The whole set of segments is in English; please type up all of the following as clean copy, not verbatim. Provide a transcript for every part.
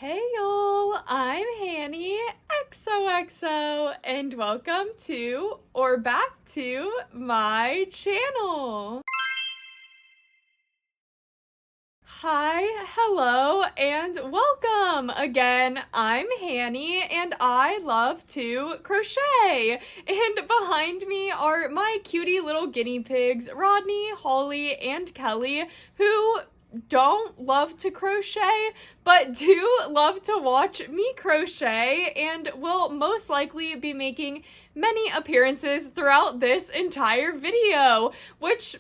Hey y'all, I'm Hanny, XOXO, and welcome to, or back to, my channel. Hi, hello, and welcome again. I'm Hanny, and I love to crochet. And behind me are my cutie little guinea pigs, Rodney, Holly, and Kelly, who don't love to crochet, but do love to watch me crochet, and will most likely be making many appearances throughout this entire video, which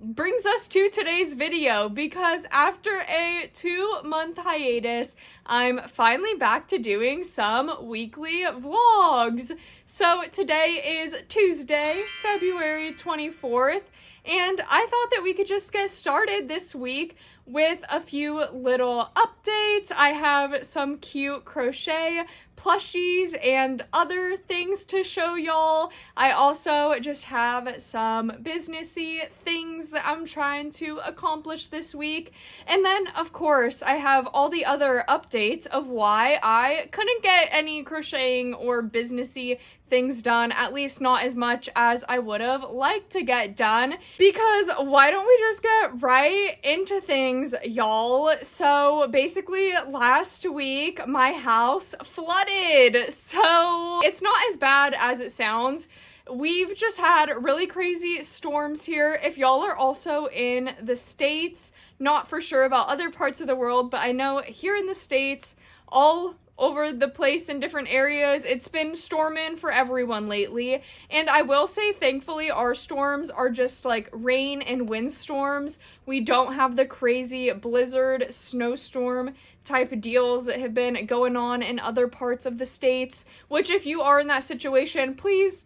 brings us to today's video, because after a 2-month hiatus, I'm finally back to doing some weekly vlogs. So today is Tuesday, February 24th, and I thought that we could just get started this week with a few little updates. I have some cute crochet plushies and other things to show y'all. I also just have some businessy things that I'm trying to accomplish this week. And then, of course, I have all the other updates of why I couldn't get any crocheting or businessy things done, at least not as much as I would have liked to get done, because why don't we just get right into things, y'all? So basically last week my house flooded, so it's not as bad as it sounds. We've just had really crazy storms here. If y'all are also in the States, not for sure about other parts of the world, but I know here in the States, all over the place in different areas, it's been storming for everyone lately. And I will say, thankfully, our storms are just like rain and wind storms. We don't have the crazy blizzard, snowstorm type deals that have been going on in other parts of the States, which if you are in that situation, please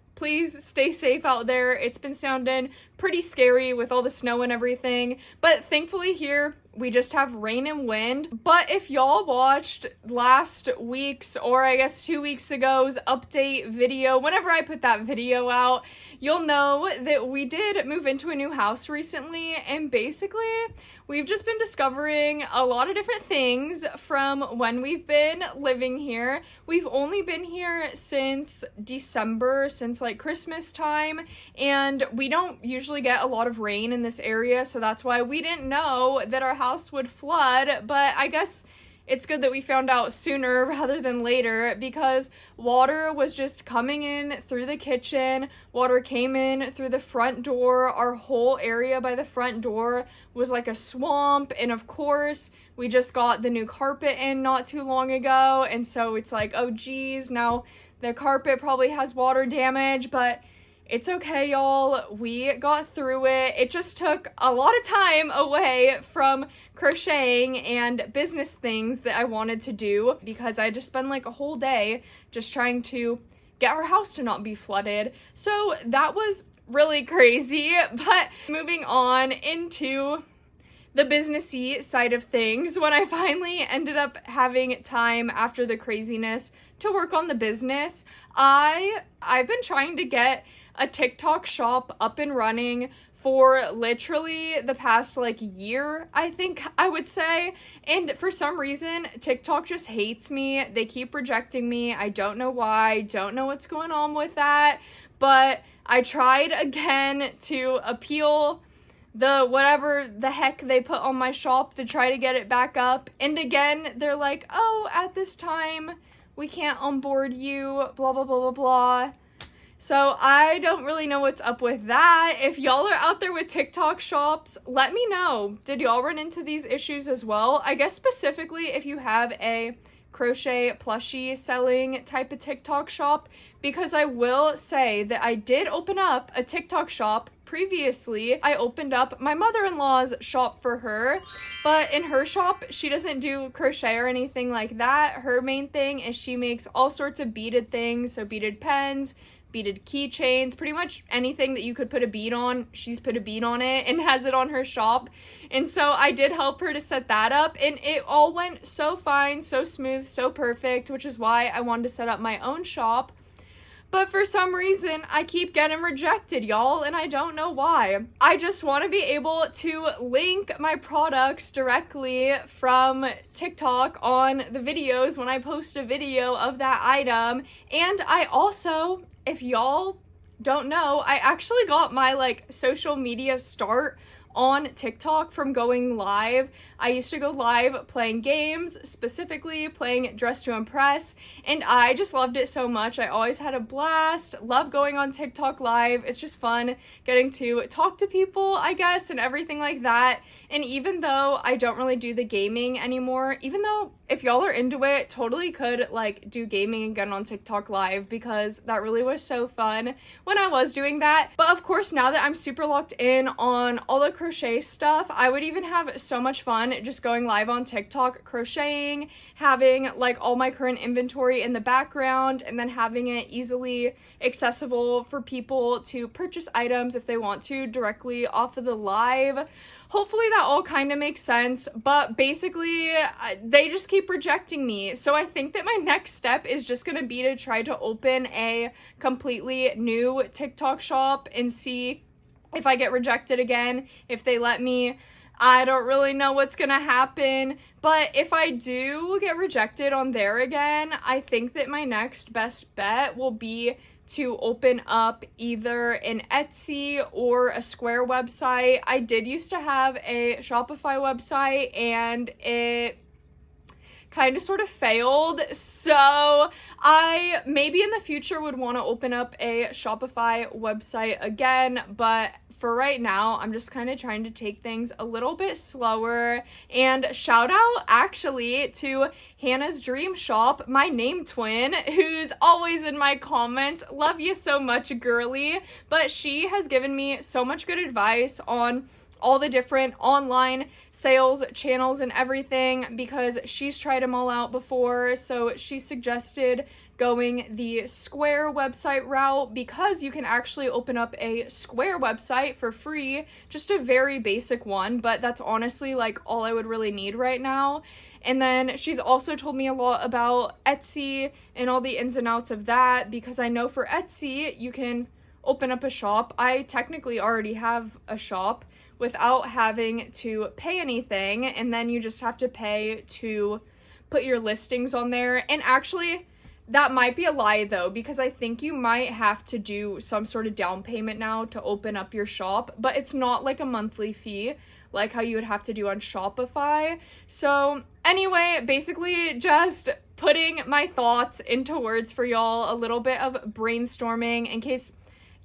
stay safe out there. It's been sounding pretty scary with all the snow and everything, but thankfully here we just have rain and wind. But if y'all watched last week's, or I guess 2 weeks ago's update video, whenever I put that video out, you'll know that we did move into a new house recently, and basically we've just been discovering a lot of different things from when we've been living here. We've only been here since December, since like Christmas time, and we don't usually get a lot of rain in this area, so that's why we didn't know that our house would flood. But I guess it's good that we found out sooner rather than later, because water was just coming in through the kitchen, water came in through the front door, our whole area by the front door was like a swamp, and of course, we just got the new carpet in not too long ago, and so it's like, oh geez, now the carpet probably has water damage, but it's okay, y'all. We got through it. It just took a lot of time away from crocheting and business things that I wanted to do, because I just spent like a whole day just trying to get our house to not be flooded. So that was really crazy. But moving on into the businessy side of things, when I finally ended up having time after the craziness to work on the business, I've been trying to get a TikTok shop up and running for literally the past like year, I think I would say. And for some reason, TikTok just hates me. They keep rejecting me. I don't know why. Don't know what's going on with that. But I tried again to appeal the whatever the heck they put on my shop to try to get it back up. And again, they're like, oh, at this time, we can't onboard you, blah, blah, blah, blah, blah. So I don't really know what's up with that. If y'all are out there with TikTok shops, let me know. Did y'all run into these issues as well? I guess specifically if you have a crochet plushie selling type of TikTok shop, because I will say that I did open up a TikTok shop previously. I opened up my mother-in-law's shop for her, but in her shop, she doesn't do crochet or anything like that. Her main thing is she makes all sorts of beaded things, so beaded pens, beaded keychains, pretty much anything that you could put a bead on, she's put a bead on it and has it on her shop. And so I did help her to set that up, and it all went so fine, so smooth, so perfect, which is why I wanted to set up my own shop. But for some reason, I keep getting rejected, y'all, and I don't know why. I just want to be able to link my products directly from TikTok on the videos when I post a video of that item. And I also, if y'all don't know, I actually got my like social media start on TikTok from going live. I used to go live playing games, specifically playing Dress to Impress, and I just loved it so much. I always had a blast, love going on TikTok live. It's just fun getting to talk to people, I guess, and everything like that. And even though I don't really do the gaming anymore, even though if y'all are into it, totally could like do gaming again on TikTok live because that really was so fun when I was doing that. But of course, now that I'm super locked in on all the crochet stuff, I would even have so much fun just going live on TikTok crocheting, having like all my current inventory in the background, and then having it easily accessible for people to purchase items if they want to directly off of the live. Hopefully that all kind of makes sense, but basically they just keep rejecting me. So I think that my next step is just going to be to try to open a completely new TikTok shop and see if I get rejected again, if they let me. I don't really know what's going to happen, but if I do get rejected on there again, I think that my next best bet will be to open up either an Etsy or a Square website. I did used to have a Shopify website and it kind of sort of failed, so I maybe in the future would want to open up a Shopify website again, but for right now, I'm just kind of trying to take things a little bit slower. And shout out actually to Hannah's Dream Shop, my name twin, who's always in my comments. Love you so much, girly. But she has given me so much good advice on all the different online sales channels and everything because she's tried them all out before. So she suggested going the Square website route because you can actually open up a Square website for free, just a very basic one, but that's honestly like all I would really need right now. And then she's also told me a lot about Etsy and all the ins and outs of that because I know for Etsy you can open up a shop. I technically already have a shop without having to pay anything, and then you just have to pay to put your listings on there. And actually, that might be a lie though, because I think you might have to do some sort of down payment now to open up your shop, but it's not like a monthly fee like how you would have to do on Shopify. So anyway, basically just putting my thoughts into words for y'all, a little bit of brainstorming in case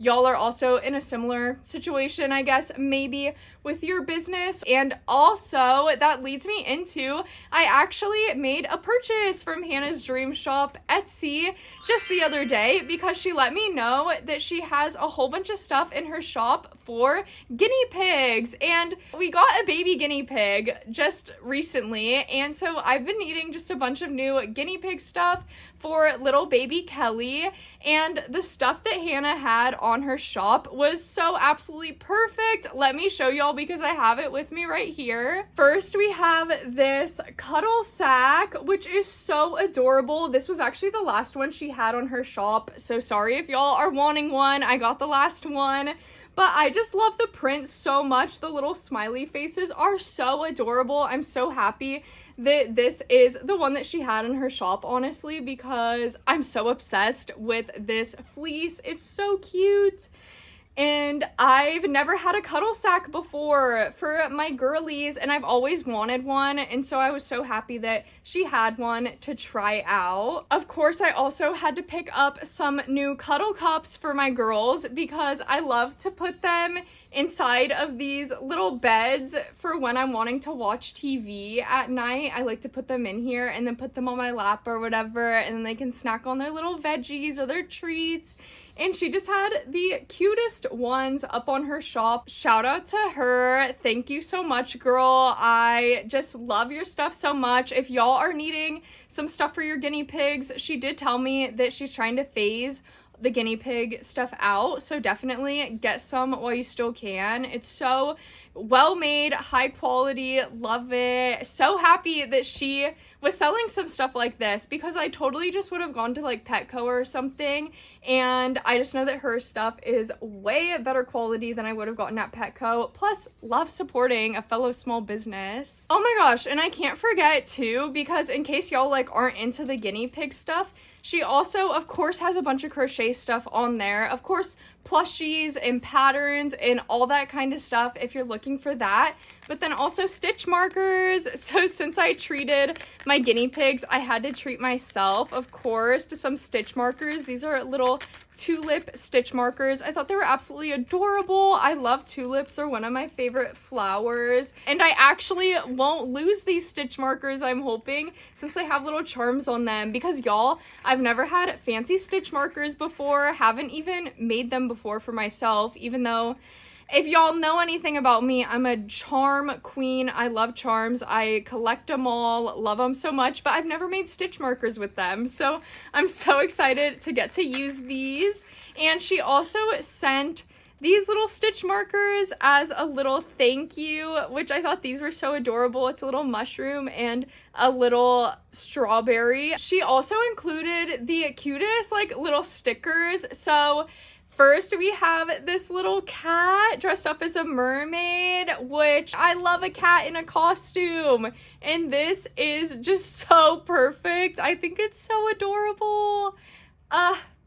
y'all are also in a similar situation, I guess, maybe with your business. And also, that leads me into, I actually made a purchase from Hannah's Dream Shop Etsy just the other day because she let me know that she has a whole bunch of stuff in her shop for guinea pigs. And we got a baby guinea pig just recently, and so I've been needing just a bunch of new guinea pig stuff for little baby Kelly, and the stuff that Hannah had on her shop was so absolutely perfect. Let me show y'all because I have it with me right here. First, we have this cuddle sack, which is so adorable. This was actually the last one she had on her shop, so sorry if y'all are wanting one. I got the last one. But I just love the print so much. The little smiley faces are so adorable. I'm so happy that this is the one that she had in her shop, honestly, because I'm so obsessed with this fleece. It's so cute. And I've never had a cuddle sack before for my girlies, and I've always wanted one, and so I was so happy that she had one to try out. Of course, I also had to pick up some new cuddle cups for my girls because I love to put them inside of these little beds for when I'm wanting to watch TV at night. I like to put them in here and then put them on my lap or whatever, and then they can snack on their little veggies or their treats. And she just had the cutest ones up on her shop. Shout out to her. Thank you so much, girl. I just love your stuff so much. If y'all are needing some stuff for your guinea pigs, she did tell me that she's trying to phase the guinea pig stuff out, so definitely get some while you still can. It's so well made, high quality, love it. So happy that she was selling some stuff like this because I totally just would have gone to like Petco or something, and I just know that her stuff is way better quality than I would have gotten at Petco. Plus, love supporting a fellow small business. Oh my gosh, and I can't forget too, because in case y'all like aren't into the guinea pig stuff, she also, of course, has a bunch of crochet stuff on there. Of course, plushies and patterns and all that kind of stuff if you're looking for that. But then also stitch markers. So since I treated my guinea pigs, I had to treat myself, of course, to some stitch markers. These are little tulip stitch markers. I thought they were absolutely adorable. I love tulips. They're one of my favorite flowers. And I actually won't lose these stitch markers, I'm hoping, since I have little charms on them. Because y'all, I've never had fancy stitch markers before. Haven't even made them before for myself, even though if y'all know anything about me, I'm a charm queen. I love charms. I collect them all, love them so much, but I've never made stitch markers with them. So I'm so excited to get to use these. And she also sent these little stitch markers as a little thank you, which I thought these were so adorable. It's a little mushroom and a little strawberry. She also included the cutest like little stickers. So first, we have this little cat dressed up as a mermaid, which I love a cat in a costume. And this is just so perfect. I think it's so adorable.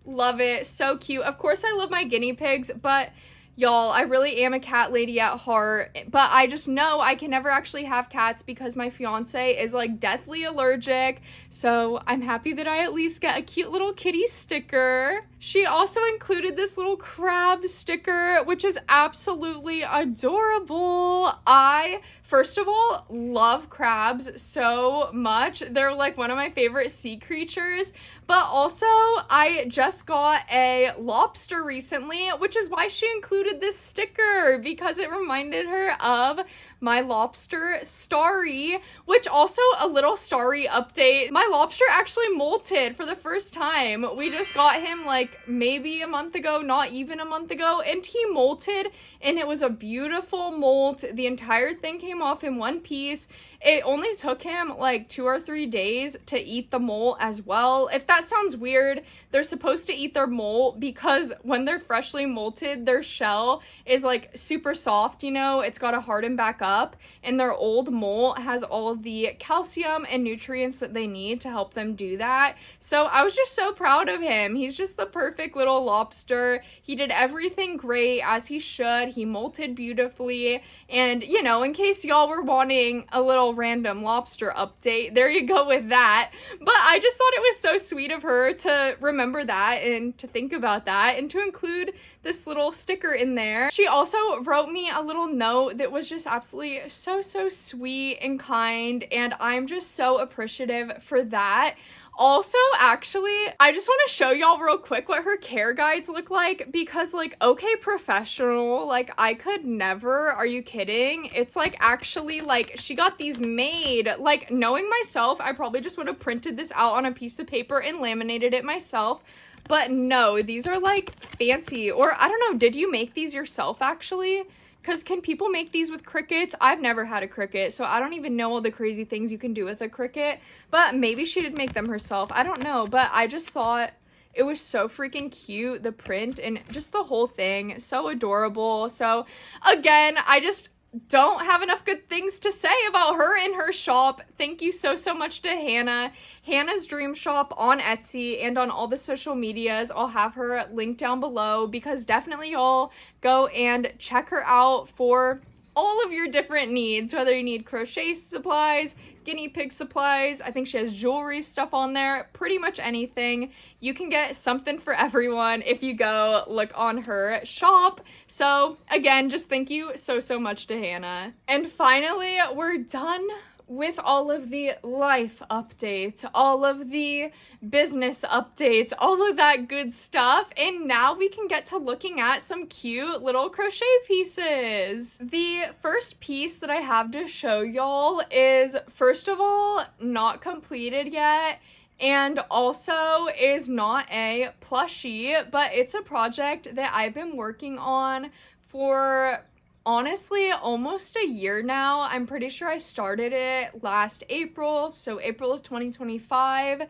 Love it. So cute. Of course, I love my guinea pigs, but y'all, I really am a cat lady at heart, but I just know I can never actually have cats because my fiance is like deathly allergic. So I'm happy that I at least get a cute little kitty sticker. She also included this little crab sticker, which is absolutely adorable. I, first of all, love crabs so much. They're like one of my favorite sea creatures. But also, I just got a lobster recently, which is why she included this sticker, because it reminded her of my lobster Starry, which also a little Starry update. My lobster actually molted for the first time. We just got him like maybe a month ago, not even a month ago, and he molted, and it was a beautiful molt. The entire thing came off in one piece. It only took him like 2 or 3 days to eat the molt as well. If that sounds weird, they're supposed to eat their molt because when they're freshly molted, their shell is like super soft, you know, it's got to harden back up, and their old molt has all of the calcium and nutrients that they need to help them do that. So I was just so proud of him. He's just the perfect little lobster. He did everything great as he should. He molted beautifully. And, you know, in case y'all were wanting a little random lobster update, there you go with that. But I just thought it was so sweet of her to remember that and to think about that and to include this little sticker in there. She also wrote me a little note that was just absolutely so sweet and kind, and I'm just so appreciative for that. Also, actually, I just want to show y'all real quick what her care guides look like, because like, okay, professional, like I could never, are you kidding? It's like actually like she got these made. Like, knowing myself, I probably just would have printed this out on a piece of paper and laminated it myself. But no, these are like fancy. Or I don't know, did you make these yourself actually? Because can people make these with Cricuts? I've never had a Cricut, so I don't even know all the crazy things you can do with a Cricut. But maybe she did make them herself. I don't know, but I just thought it was so freaking cute, the print and just the whole thing. So adorable. So again, I just don't have enough good things to say about her and her shop. Thank you so much to Hannah. Hannah's Dream Shop on Etsy and on all the social medias. I'll have her linked down below, because definitely y'all go and check her out for all of your different needs, whether you need crochet supplies, guinea pig supplies. I think she has jewelry stuff on there, pretty much anything. You can get something for everyone if you go look on her shop. So again, just thank you so much to Hannah. And finally, we're done with all of the life updates, all of the business updates, all of that good stuff. And now we can get to looking at some cute little crochet pieces. The first piece that I have to show y'all is, first of all, not completed yet, and also is not a plushie, but it's a project that I've been working on for honestly almost a year now. I'm pretty sure I started it last April, so April of 2025,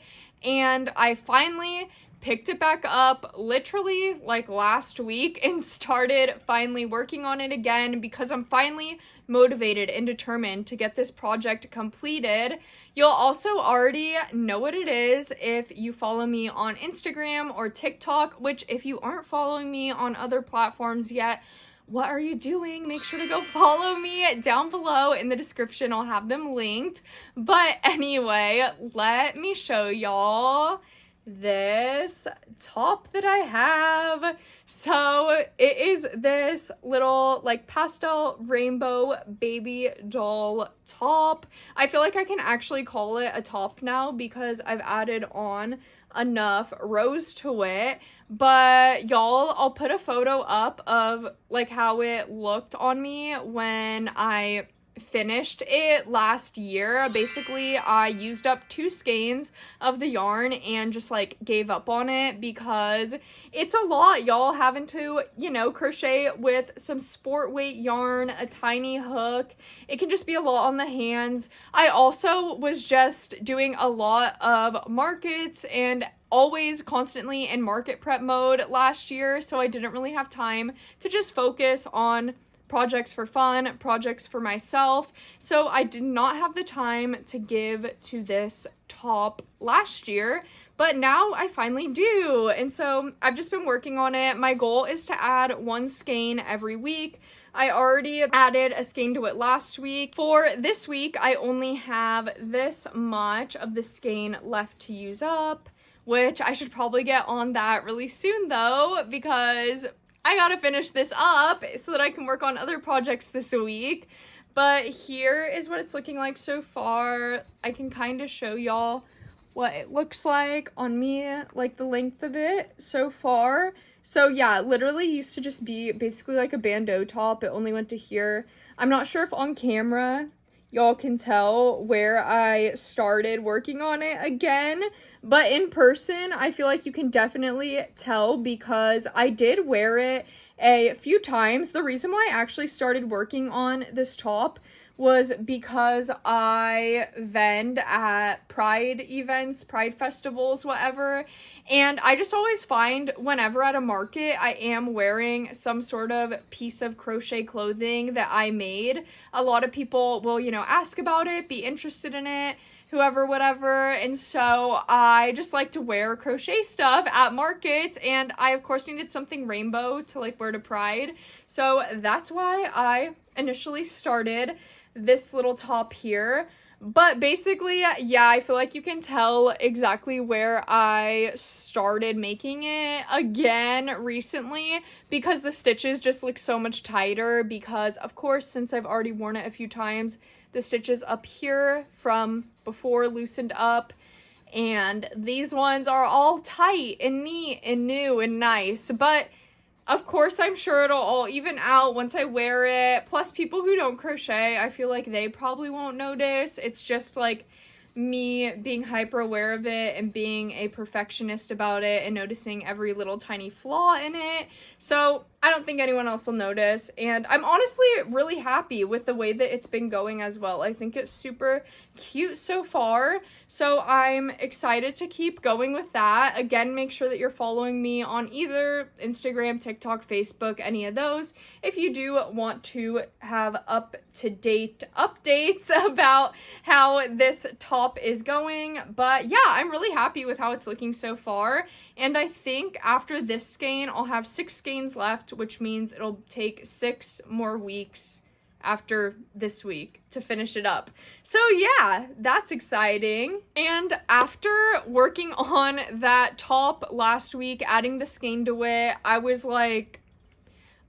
and I finally picked it back up literally like last week and started finally working on it again because I'm finally motivated and determined to get this project completed. You'll also already know what it is if you follow me on Instagram or TikTok, which if you aren't following me on other platforms yet, what are you doing? Make sure to go follow me down below in the description. I'll have them linked. But anyway, let me show y'all this top that I have. So it is this little like pastel rainbow baby doll top. I feel like I can actually call it a top now because I've added on enough rows to it. But y'all, I'll put a photo up of like how it looked on me when I finished it last year. Basically, I used up 2 skeins of the yarn and just like gave up on it because it's a lot, y'all, having to, you know, crochet with some sport weight yarn, a tiny hook. It can just be a lot on the hands. I also was just doing a lot of markets and always constantly in market prep mode last year, so I didn't really have time to just focus on projects for fun, projects for myself. So I did not have the time to give to this top last year, but now I finally do. And so I've just been working on it. My goal is to add 1 skein every week. I already added a skein to it last week. For this week, I only have this much of the skein left to use up, which I should probably get on that really soon though, because I gotta finish this up so that I can work on other projects this week. But here is what it's looking like so far. I can kind of show y'all what it looks like on me, like the length of it so far. So yeah, literally used to just be basically like a bandeau top. It only went to here. I'm not sure if on camera y'all can tell where I started working on it again, but in person, I feel like you can definitely tell because I did wear it a few times. The reason why I actually started working on this top was because I vend at pride events, pride festivals, whatever, and I just always find whenever at a market I am wearing some sort of piece of crochet clothing that I made, a lot of people will, you know, ask about it, be interested in it, whoever, whatever, and so I just like to wear crochet stuff at markets, and I of course needed something rainbow to like wear to pride, so that's why I initially started this little top here. But basically, yeah, I feel like you can tell exactly where I started making it again recently because the stitches just look so much tighter because, of course, since I've already worn it a few times, the stitches up here from before loosened up, and these ones are all tight and neat and new and nice. But of course, I'm sure it'll all even out once I wear it. Plus, people who don't crochet, I feel like they probably won't notice. It's just like me being hyper aware of it and being a perfectionist about it and noticing every little tiny flaw in it. So I don't think anyone else will notice. And I'm honestly really happy with the way that it's been going as well. I think it's super cute so far. So I'm excited to keep going with that. Again, make sure that you're following me on either Instagram, TikTok, Facebook, any of those, if you do want to have up-to-date updates about how this top is going. But yeah, I'm really happy with how it's looking so far. And I think after this skein, I'll have 6 skeins left, which means it'll take 6 more weeks after this week to finish it up. So yeah, that's exciting. And after working on that top last week, adding the skein to it, I was like,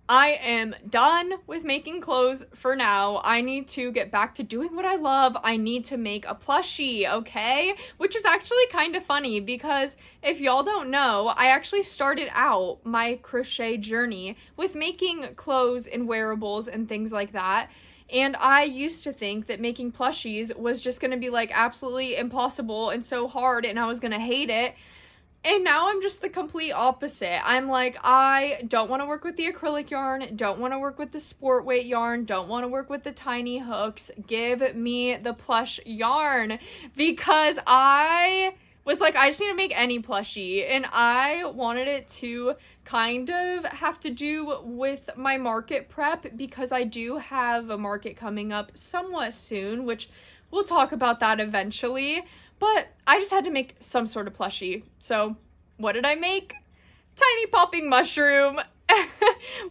I am done with making clothes for now. I need to get back to doing what I love. I need to make a plushie, okay? Which is actually kind of funny because if y'all don't know, I actually started out my crochet journey with making clothes and wearables and things like that. And I used to think that making plushies was just going to be like absolutely impossible and so hard and I was going to hate it. And now I'm just the complete opposite. I'm like, I don't want to work with the acrylic yarn, don't want to work with the sport weight yarn, don't want to work with the tiny hooks. Give me the plush yarn, because I was like, I just need to make any plushie, and I wanted it to kind of have to do with my market prep, because I do have a market coming up somewhat soon, which we'll talk about that eventually, but I just had to make some sort of plushie. So what did I make? Tiny popping mushroom,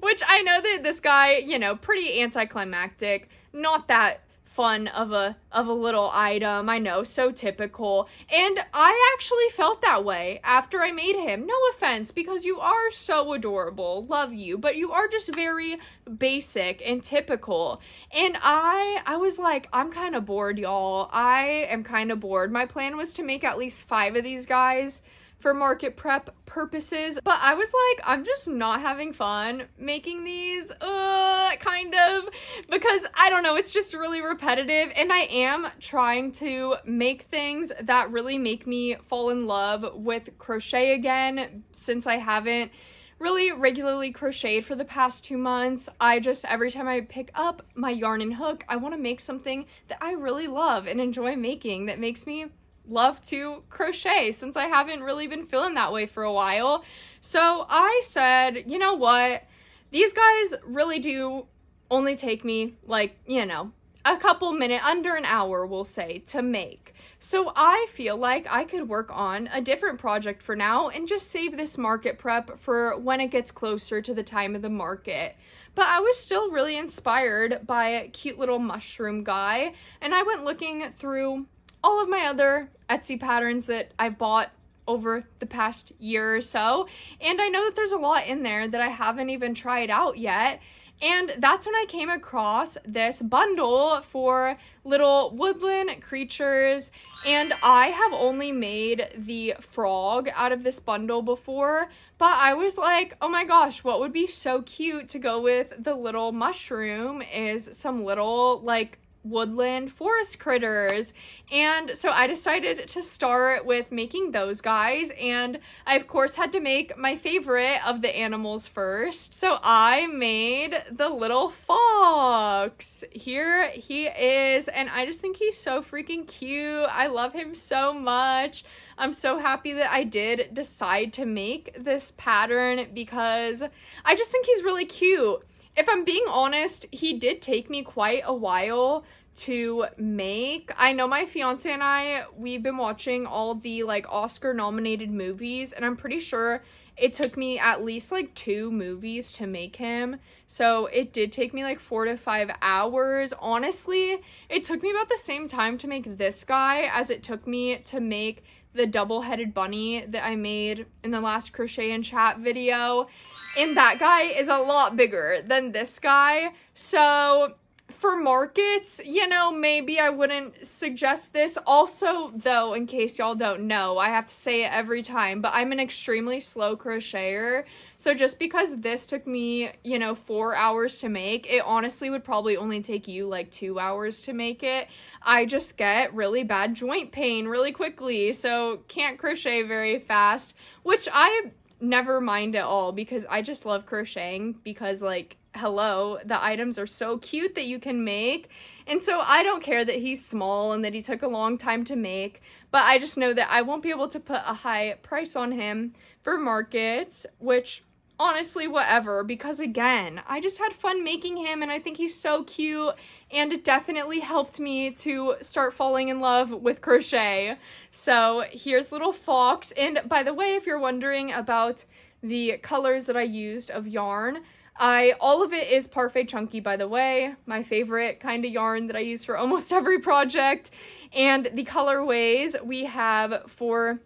which I know that this guy, you know, pretty anticlimactic, not that fun of a little item. I know, so typical. And I actually felt that way after I made him. No offense, because you are so adorable, love you, but you are just very basic and typical. And I was like, I'm kind of bored, y'all. I am kind of bored. My plan was to make at least 5 of these guys for market prep purposes, but I was like, I'm just not having fun making these, kind of, because I don't know, it's just really repetitive, and I am trying to make things that really make me fall in love with crochet again, since I haven't really regularly crocheted for the past 2 months. I just, every time I pick up my yarn and hook, I want to make something that I really love and enjoy making, that makes me love to crochet, since I haven't really been feeling that way for a while. So I said, you know what, these guys really do only take me like, you know, a couple minutes, under an hour, we'll say, to make. So I feel like I could work on a different project for now and just save this market prep for when it gets closer to the time of the market. But I was still really inspired by a cute little mushroom guy, and I went looking through all of my other Etsy patterns that I've bought over the past year or so, and I know that there's a lot in there that I haven't even tried out yet. And that's when I came across this bundle for little woodland creatures, and I have only made the frog out of this bundle before, but I was like, oh my gosh, what would be so cute to go with the little mushroom is some little, like, woodland forest critters. And so I decided to start with making those guys, and I of course had to make my favorite of the animals first. So I made the little fox. Here he is, and I just think he's so freaking cute. I love him so much. I'm so happy that I did decide to make this pattern, because I just think he's really cute. If I'm being honest, he did take me quite a while to make. I know my fiance and I, we've been watching all the like Oscar nominated movies, and I'm pretty sure it took me at least like 2 movies to make him. So it did take me like 4 to 5 hours. Honestly, it took me about the same time to make this guy as it took me to make the double-headed bunny that I made in the last crochet and chat video. And that guy is a lot bigger than this guy. So for markets, you know, maybe I wouldn't suggest this. Also, though, in case y'all don't know, I have to say it every time, but I'm an extremely slow crocheter. So just because this took me, you know, 4 hours to make, it honestly would probably only take you like 2 hours to make it. I just get really bad joint pain really quickly, so can't crochet very fast, which I never mind at all, because I just love crocheting, because like, hello, the items are so cute that you can make. And so I don't care that he's small and that he took a long time to make, but I just know that I won't be able to put a high price on him for markets, which honestly, whatever, because again, I just had fun making him, and I think he's so cute, and it definitely helped me to start falling in love with crochet. So here's little fox. And by the way, if you're wondering about the colors that I used of yarn, all of it is Parfait Chunky, by the way, my favorite kind of yarn that I use for almost every project. And the colorways we have for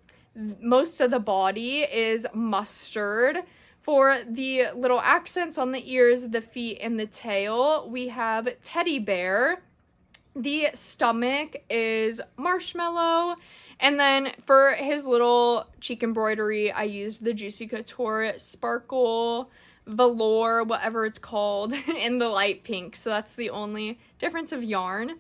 most of the body is mustard. For the little accents on the ears, the feet, and the tail, we have teddy bear. The stomach is marshmallow. And then for his little cheek embroidery, I used the Juicy Couture Sparkle Velour, whatever it's called, in the light pink. So that's the only difference of yarn.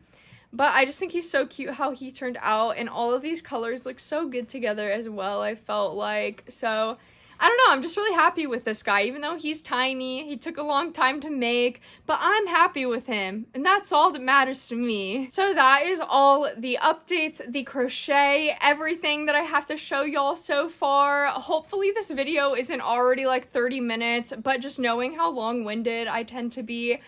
But I just think he's so cute how he turned out, and all of these colors look so good together as well, I felt like. So I don't know, I'm just really happy with this guy, even though he's tiny, he took a long time to make, but I'm happy with him, and that's all that matters to me. So that is all the updates, the crochet, everything that I have to show y'all so far. Hopefully this video isn't already like 30 minutes, but just knowing how long-winded I tend to be,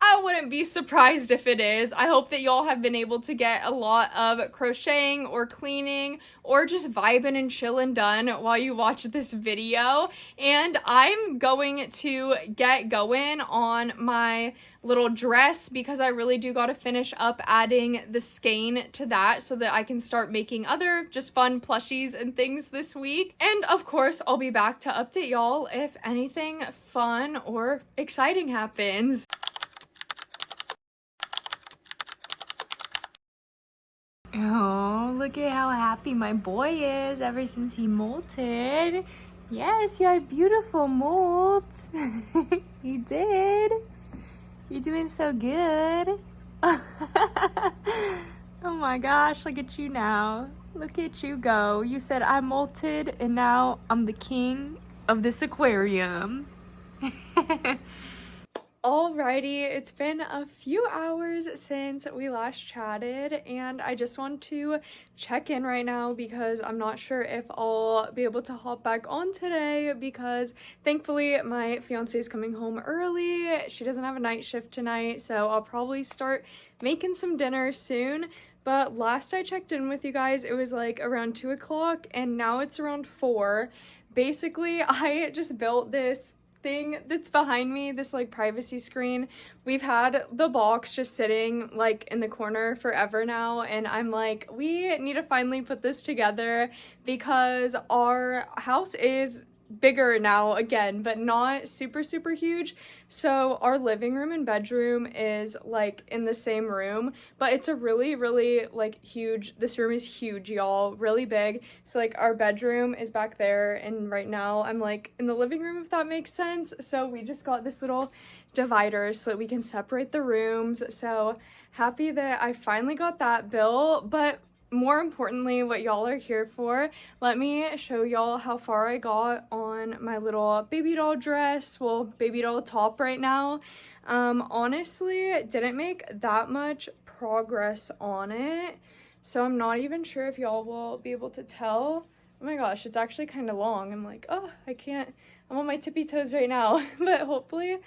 I wouldn't be surprised if it is. I hope that y'all have been able to get a lot of crocheting or cleaning or just vibing and chilling done while you watch this video. And I'm going to get going on my little dress because I really do gotta finish up adding the skein to that so that I can start making other just fun plushies and things this week. And of course, I'll be back to update y'all if anything fun or exciting happens. Oh, look at how happy my boy is ever since he molted. Yes, you had beautiful molt. You did. You're doing so good. Oh my gosh, look at you now. Look at you go. You said I molted and now I'm the king of this aquarium. Alrighty, it's been a few hours since we last chatted, and I just want to check in right now because I'm not sure if I'll be able to hop back on today because thankfully my fiance is coming home early. She doesn't have a night shift tonight, so I'll probably start making some dinner soon. But last I checked in with you guys, it was like around 2 o'clock, and now it's around 4. Basically, I just built this thing that's behind me, this like privacy screen. We've had the box just sitting like in the corner forever now, and I'm like, we need to finally put this together because our house is bigger now again, but not super huge. So our living room and bedroom is like in the same room, but it's a really like huge, this room is huge, y'all, really big. So like our bedroom is back there, and right now I'm like in the living room, if that makes sense. So we just got this little divider so that we can separate the rooms. So happy that I finally got that built. But more importantly, what y'all are here for, let me show y'all how far I got on my little baby doll dress, well, baby doll top right now. Honestly, didn't make that much progress on it, so I'm not even sure if y'all will be able to tell. Oh my gosh, it's actually kind of long. I'm like, oh, I can't, I'm on my tippy toes right now, but hopefully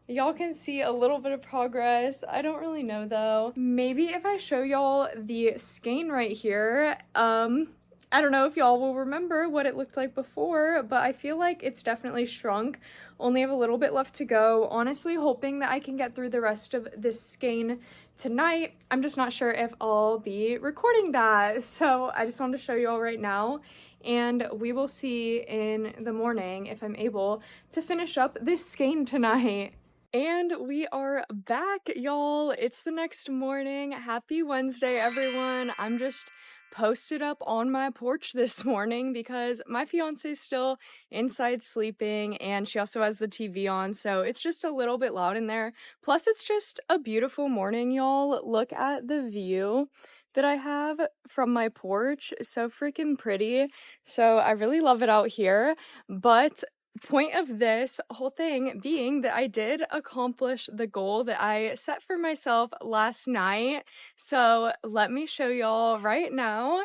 y'all can see a little bit of progress. I don't really know though. Maybe if I show y'all the skein right here, I don't know if y'all will remember what it looked like before, but I feel like it's definitely shrunk. Only have a little bit left to go. Honestly, hoping that I can get through the rest of this skein tonight. I'm just not sure if I'll be recording that. So I just wanted to show y'all right now, and we will see in the morning if I'm able to finish up this skein tonight. And we are back, y'all. It's the next morning. Happy Wednesday, everyone. I'm just posted up on my porch this morning because my fiance's still inside sleeping, and she also has the TV on, so it's just a little bit loud in there. Plus, it's just a beautiful morning, y'all. Look at the view that I have from my porch. So freaking pretty. So I really love it out here. But point of this whole thing being that I did accomplish the goal that I set for myself last night. So let me show y'all right now.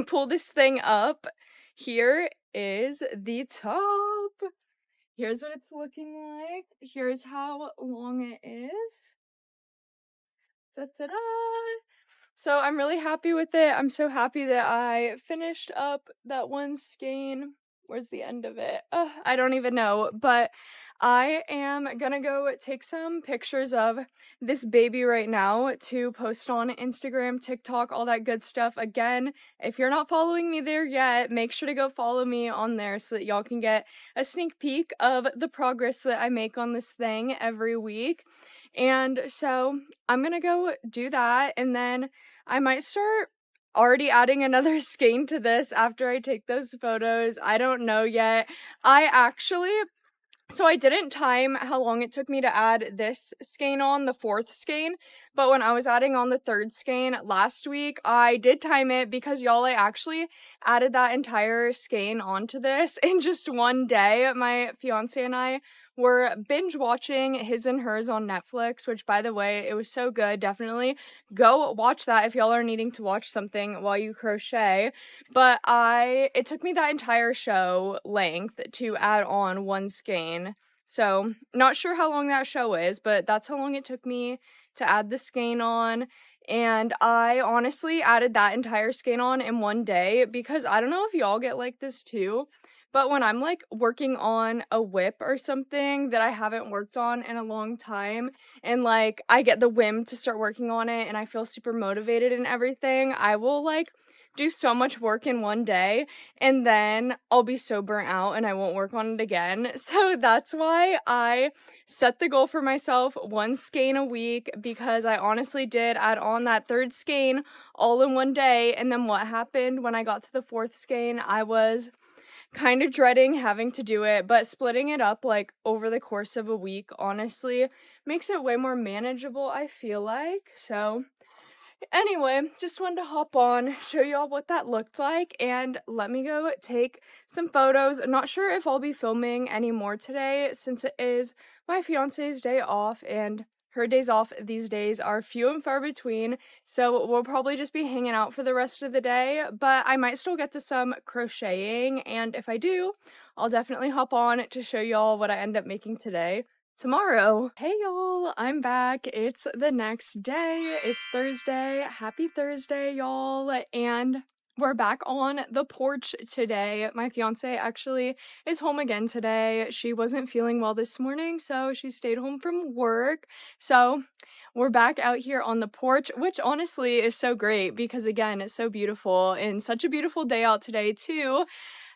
Pull this thing up. Here is the top. Here's what it's looking like. Here's how long it is. Ta-da! So I'm really happy with it. I'm so happy that I finished up that one skein. Where's the end of it? I don't even know, but I am gonna go take some pictures of this baby right now to post on Instagram, TikTok, all that good stuff. Again, if you're not following me there yet, make sure to go follow me on there so that y'all can get a sneak peek of the progress that I make on this thing every week. And so I'm gonna go do that, and then I might start already adding another skein to this after I take those photos. I don't know yet. I actually So I didn't time how long it took me to add this skein on, the 4th skein, but when I was adding on the 3rd skein last week, I did time it because y'all, I actually added that entire skein onto this in just one day. My fiance and I were binge watching His and Hers on Netflix, which, by the way, it was so good. Definitely go watch that if y'all are needing to watch something while you crochet. But it took me that entire show length to add on one skein. So, not sure how long that show is, but that's how long it took me to add the skein on. And I honestly added that entire skein on in one day because I don't know if y'all get like this too, but when I'm like working on a whip or something that I haven't worked on in a long time, and like I get the whim to start working on it and I feel super motivated and everything, I will like do so much work in one day and then I'll be so burnt out and I won't work on it again. So that's why I set the goal for myself, one skein a week, because I honestly did add on that 3rd skein all in one day. And then what happened when I got to the 4th skein, I was kind of dreading having to do it, but splitting it up like over the course of a week honestly makes it way more manageable, I feel like. So anyway, just wanted to hop on, show y'all what that looked like, and let me go take some photos. I'm not sure if I'll be filming anymore today since it is my fiance's day off, and her days off these days are few and far between, so we'll probably just be hanging out for the rest of the day, but I might still get to some crocheting, and if I do, I'll definitely hop on to show y'all what I end up making today. Tomorrow. Hey y'all, I'm back. It's the next day. It's Thursday. Happy Thursday, y'all. And we're back on the porch today. My fiance actually is home again today. She wasn't feeling well this morning, so she stayed home from work. So we're back out here on the porch, which honestly is so great because again, it's so beautiful and such a beautiful day out today too.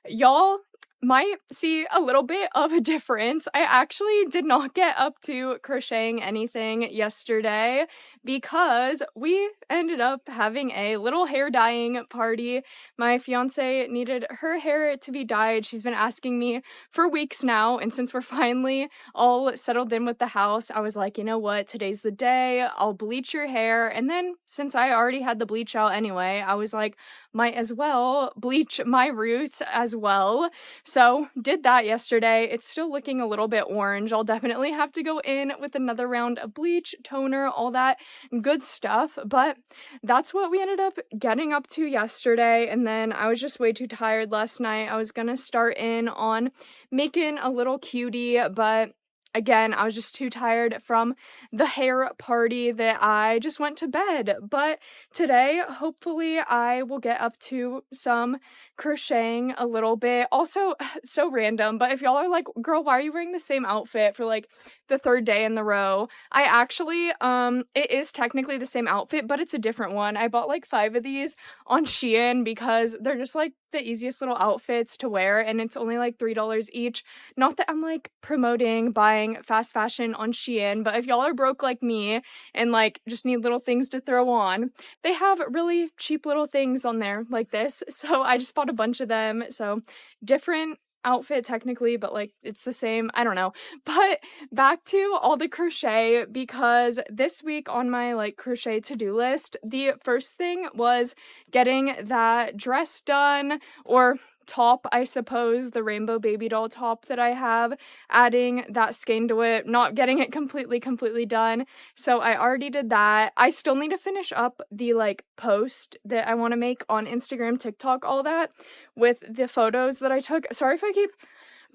Y'all might see a little bit of a difference. I actually did not get up to crocheting anything yesterday because we ended up having a little hair dyeing party. My fiance needed her hair to be dyed. She's been asking me for weeks now, and since we're finally all settled in with the house, I was like, you know what, today's the day. I'll bleach your hair. And then since I already had the bleach out anyway, I was like, might as well bleach my roots as well. So did that yesterday. It's still looking a little bit orange. I'll definitely have to go in with another round of bleach, toner, all that good stuff. But that's what we ended up getting up to yesterday. And then I was just way too tired last night. I was gonna start in on making a little cutie, but again, I was just too tired from the hair party that I just went to bed. But today, hopefully, I will get up to some crocheting a little bit. Also, so random, but if y'all are like, girl, why are you wearing the same outfit for like the 3rd day in the row? I actually, it is technically the same outfit, but it's a different one. I bought like 5 of these on Shein because they're just like the easiest little outfits to wear, and it's only like $3 each. Not that I'm like promoting buying fast fashion on Shein, but if y'all are broke like me and like just need little things to throw on, they have really cheap little things on there like this. So I just bought a bunch of them. So different outfit technically, but like it's the same. I don't know. But back to all the crochet, because this week on my like crochet to-do list, the first thing was getting that dress done, or top, I suppose, the rainbow baby doll top that I have, adding that skein to it, not getting it completely done. So I already did that. I still need to finish up the like post that I want to make on Instagram, TikTok, all that with the photos that I took. Sorry if I keep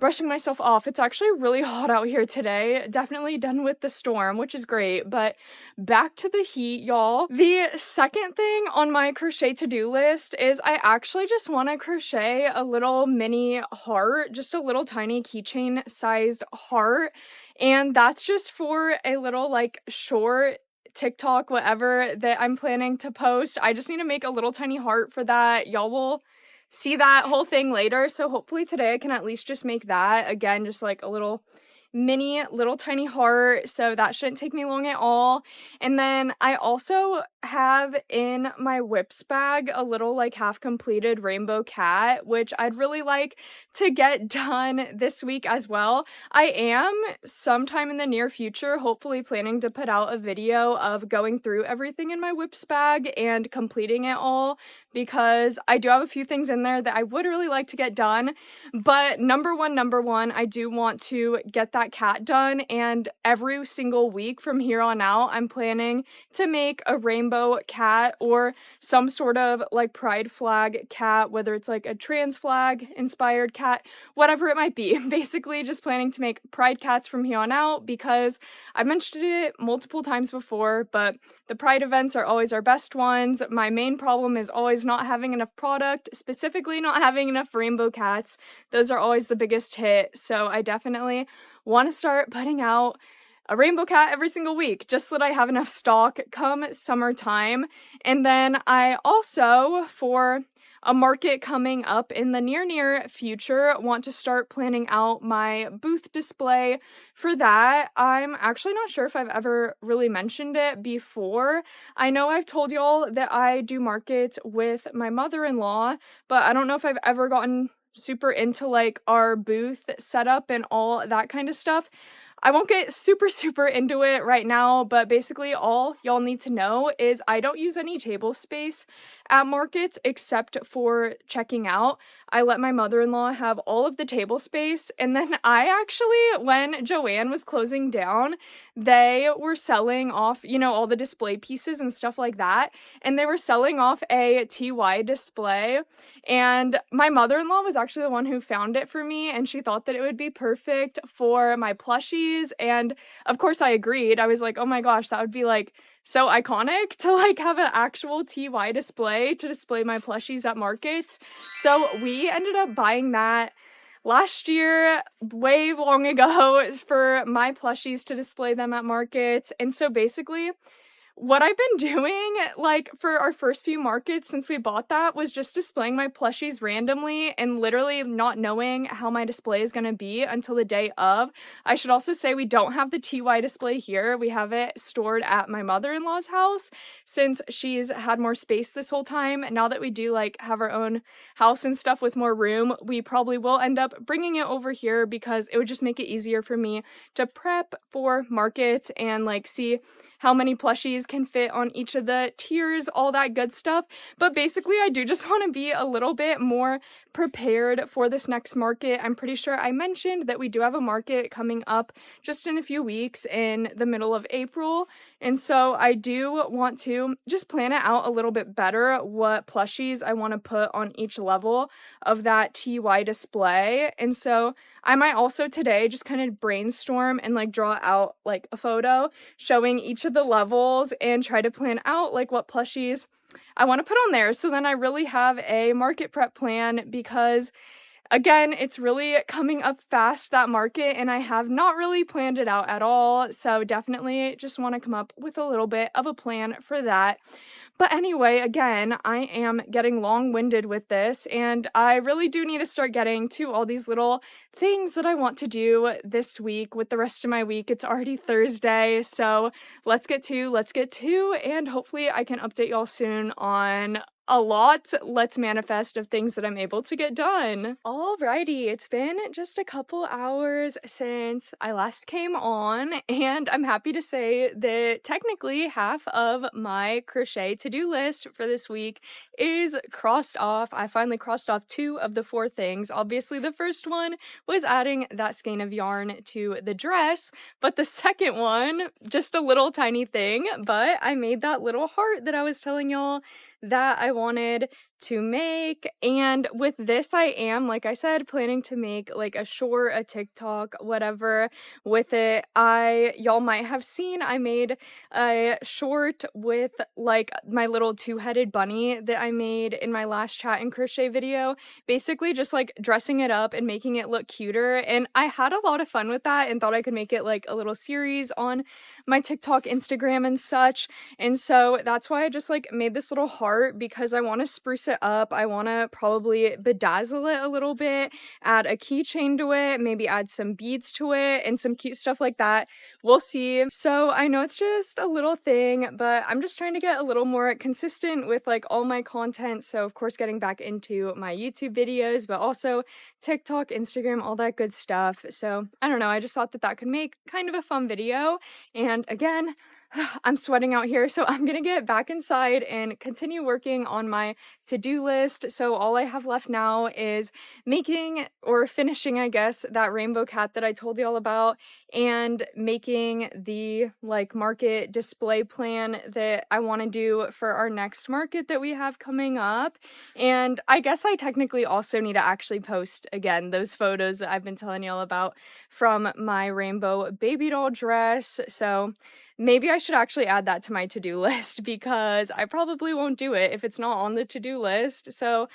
brushing myself off. It's actually really hot out here today. Definitely done with the storm, which is great, but back to the heat, y'all. The second thing on my crochet to-do list is I actually just want to crochet a little mini heart, just a little tiny keychain sized heart, and that's just for a little like short TikTok, whatever, that I'm planning to post. I just need to make a little tiny heart for that. Y'all will see that whole thing later, so hopefully today I can at least just make that. Again, just like a little mini, little tiny heart, so that shouldn't take me long at all. And then I also have in my whips bag a little like half completed rainbow cat, which I'd really like to get done this week as well. I am sometime in the near future hopefully planning to put out a video of going through everything in my whips bag and completing it all, because I do have a few things in there that I would really like to get done. But number one, I do want to get that cat done, and every single week from here on out, I'm planning to make a rainbow cat or some sort of like pride flag cat, whether it's like a trans flag inspired cat, whatever it might be. Basically just planning to make pride cats from here on out, because I mentioned it multiple times before, but the pride events are always our best ones. My main problem is always not having enough product, specifically not having enough rainbow cats. Those are always the biggest hit, so I definitely want to start putting out a rainbow cat every single week, just so that I have enough stock come summertime. And then I also, for a market coming up in the near future, want to start planning out my booth display for that. I'm actually not sure if I've ever really mentioned it before. I know I've told y'all that I do markets with my mother-in-law, but I don't know if I've ever gotten super into like our booth setup and all that kind of stuff. I won't get super into it right now, but basically all y'all need to know is I don't use any table space at markets except for checking out. I let my mother-in-law have all of the table space, and then I actually, when Joanne was closing down, they were selling off, you know, all the display pieces and stuff like that, and they were selling off a TY display, and my mother-in-law was actually the one who found it for me, and she thought that it would be perfect for my plushies, and of course I agreed. I was like, oh my gosh, that would be like so iconic to like have an actual TY display to display my plushies at markets. So we ended up buying that last year, way long ago, for my plushies to display them at markets. And so basically what I've been doing, like, for our first few markets since we bought that, was just displaying my plushies randomly and literally not knowing how my display is going to be until the day of. I should also say we don't have the TY display here. We have it stored at my mother-in-law's house since she's had more space this whole time. Now that we do, like, have our own house and stuff with more room, we probably will end up bringing it over here because it would just make it easier for me to prep for markets and, like, see how many plushies can fit on each of the tiers, all that good stuff. But basically, I do just want to be a little bit more prepared for this next market. I'm pretty sure I mentioned that we do have a market coming up just in a few weeks in the middle of April. And so I do want to just plan it out a little bit better, what plushies I want to put on each level of that TY display. And so I might also today just kind of brainstorm and like draw out like a photo showing each of the levels and try to plan out like what plushies I want to put on there. So then I really have a market prep plan, because again, it's really coming up fast, that market, and I have not really planned it out at all. So definitely just want to come up with a little bit of a plan for that. But anyway, again, I am getting long-winded with this, and I really do need to start getting to all these little things that I want to do this week with the rest of my week. It's already Thursday, so let's get to, and hopefully I can update y'all soon on a lot, let's manifest, of things that I'm able to get done. Alrighty, it's been just a couple hours since I last came on, and I'm happy to say that technically half of my crochet to-do list for this week is crossed off. I finally crossed off 2 of the 4 things. Obviously, the first one was adding that skein of yarn to the dress, but the second one, just a little tiny thing, but I made that little heart that I was telling y'all that I wanted to make. And with this, I am, like I said, planning to make like a short, a TikTok, whatever with it. Y'all might have seen I made a short with like my little 2-headed bunny that I made in my last chat and crochet video, basically just like dressing it up and making it look cuter. And I had a lot of fun with that and thought I could make it like a little series on my TikTok, Instagram, and such. And so that's why I just like made this little heart, because I want to spruce spruce it up. I want to probably bedazzle it a little bit, add a keychain to it, maybe add some beads to it and some cute stuff like that. We'll see. So I know it's just a little thing, but I'm just trying to get a little more consistent with like all my content. So of course getting back into my YouTube videos, but also TikTok, Instagram, all that good stuff. So I don't know, I just thought that that could make kind of a fun video. And again, I'm sweating out here, so I'm gonna get back inside and continue working on my to-do list. So all I have left now is making, or finishing, I guess, that rainbow cat that I told you all about, and making the like market display plan that I want to do for our next market that we have coming up. And I guess I technically also need to actually post again those photos that I've been telling you all about from my rainbow baby doll dress. So maybe I should actually add that to my to-do list, because I probably won't do it if it's not on the to-do list. So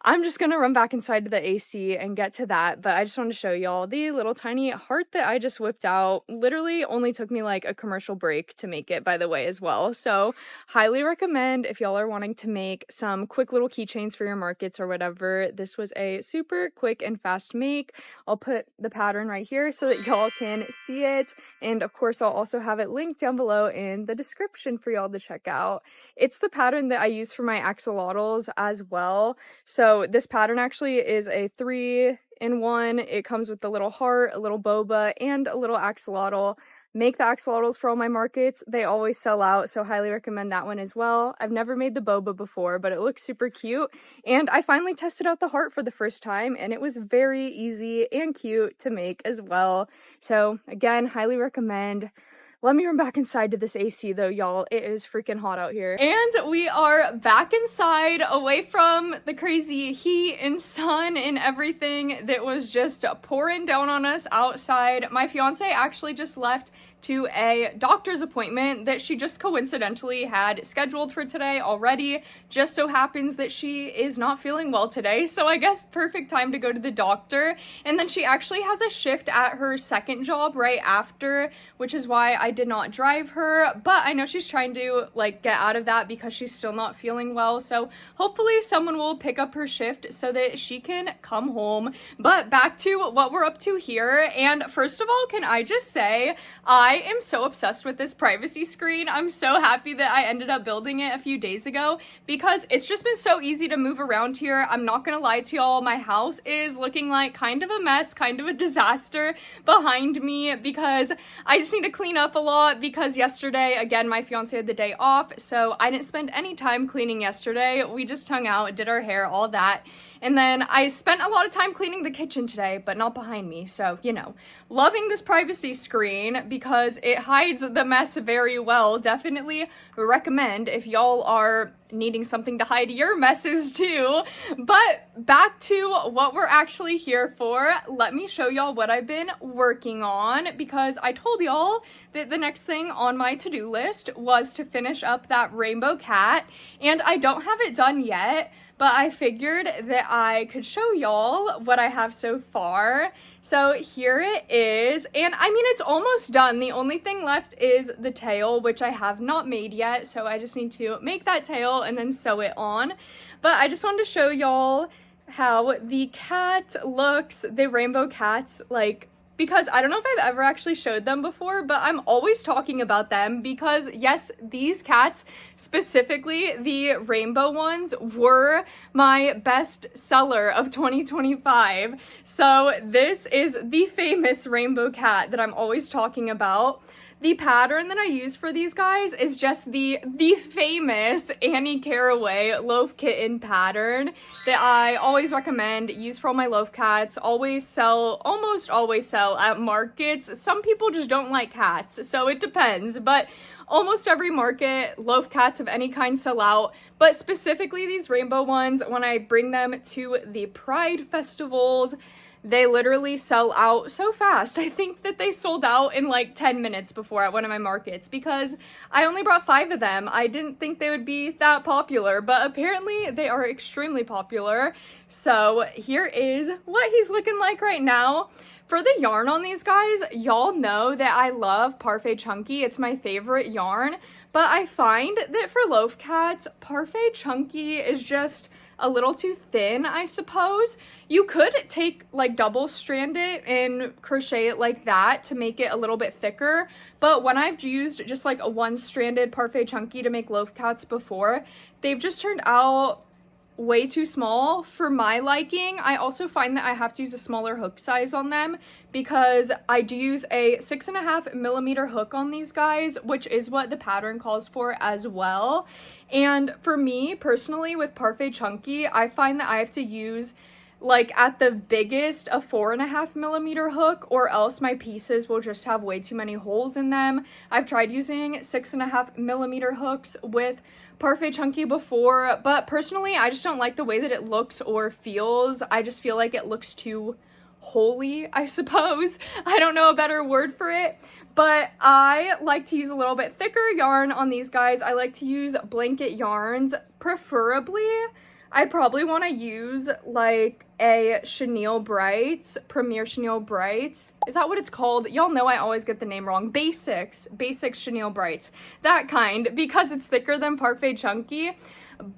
I'm just gonna run back inside to the AC and get to that, but I just wanted to show y'all the little tiny heart that I just whipped out. Literally only took me like a commercial break to make it, by the way, as well. So highly recommend if y'all are wanting to make some quick little keychains for your markets or whatever. This was a super quick and fast make. I'll put the pattern right here so that y'all can see it, and of course I'll also have it linked down below in the description for y'all to check out. It's the pattern that I use for my axolotls as well. So this pattern actually is a 3-in-1. It comes with the little heart, a little boba, and a little axolotl. Make the axolotls for all my markets. They always sell out, so highly recommend that one as well. I've never made the boba before, but it looks super cute. And I finally tested out the heart for the first time, and it was very easy and cute to make as well. So again, highly recommend. Let me run back inside to this AC though, y'all. It is freaking hot out here. And we are back inside, away from the crazy heat and sun and everything that was just pouring down on us outside. My fiance actually just left to a doctor's appointment that she just coincidentally had scheduled for today already. Just so happens that she is not feeling well today, so I guess perfect time to go to the doctor. And then she actually has a shift at her second job right after, which is why I did not drive her, but I know she's trying to like get out of that because she's still not feeling well. So hopefully someone will pick up her shift so that she can come home. But back to what we're up to here. And first of all, can I just say, I am so obsessed with this privacy screen. I'm so happy that I ended up building it a few days ago, because it's just been so easy to move around here. I'm not gonna lie to y'all, my house is looking like kind of a mess, kind of a disaster behind me, because I just need to clean up a lot, because yesterday, again, my fiance had the day off, so I didn't spend any time cleaning yesterday. We just hung out, did our hair, all that. And then I spent a lot of time cleaning the kitchen today, but not behind me. So, you know, loving this privacy screen because it hides the mess very well. Definitely recommend if y'all are needing something to hide your messes too. But back to what we're actually here for. Let me show y'all what I've been working on, because I told y'all that the next thing on my to-do list was to finish up that rainbow cat, and I don't have it done yet, but I figured that I could show y'all what I have so far. So here it is, and I mean, it's almost done. The only thing left is the tail, which I have not made yet, so I just need to make that tail and then sew it on. But I just wanted to show y'all how the cat looks, the rainbow cats, like, because I don't know if I've ever actually showed them before, but I'm always talking about them because yes, these cats, specifically the rainbow ones, were my best seller of 2025. So this is the famous rainbow cat that I'm always talking about. The pattern that I use for these guys is just the famous Annie Caraway Loaf Kitten pattern that I always recommend, use for all my Loaf cats, almost always sell at markets. Some people just don't like cats, so it depends, but almost every market, Loaf cats of any kind sell out, but specifically these rainbow ones, when I bring them to the Pride festivals, they literally sell out so fast. I think that they sold out in like 10 minutes before at one of my markets because I only brought 5 of them. I didn't think they would be that popular, but apparently they are extremely popular. So here is what he's looking like right now. For the yarn on these guys, y'all know that I love Parfait Chunky. It's my favorite yarn, but I find that for Loaf cats, Parfait Chunky is just a little too thin, I suppose. You could take like double strand it and crochet it like that to make it a little bit thicker, but when I've used just like a one-stranded parfait chunky to make loaf cats before, they've just turned out way too small for my liking. I also find that I have to use a smaller hook size on them because I do use a 6.5mm hook on these guys, which is what the pattern calls for as well. And for me personally with parfait chunky, I find that I have to use like at the biggest a 4.5mm hook, or else my pieces will just have way too many holes in them. I've tried using 6.5mm hooks with parfait chunky before, but personally I just don't like the way that it looks or feels. I just feel like it looks too holy, I suppose. I don't know a better word for it. But I like to use a little bit thicker yarn on these guys. I like to use blanket yarns, preferably. I probably want to use like a Chenille Brights, Premier Chenille Brights. Is that what it's called? Y'all know I always get the name wrong. Basics Chenille Brights. That kind, because it's thicker than parfait chunky.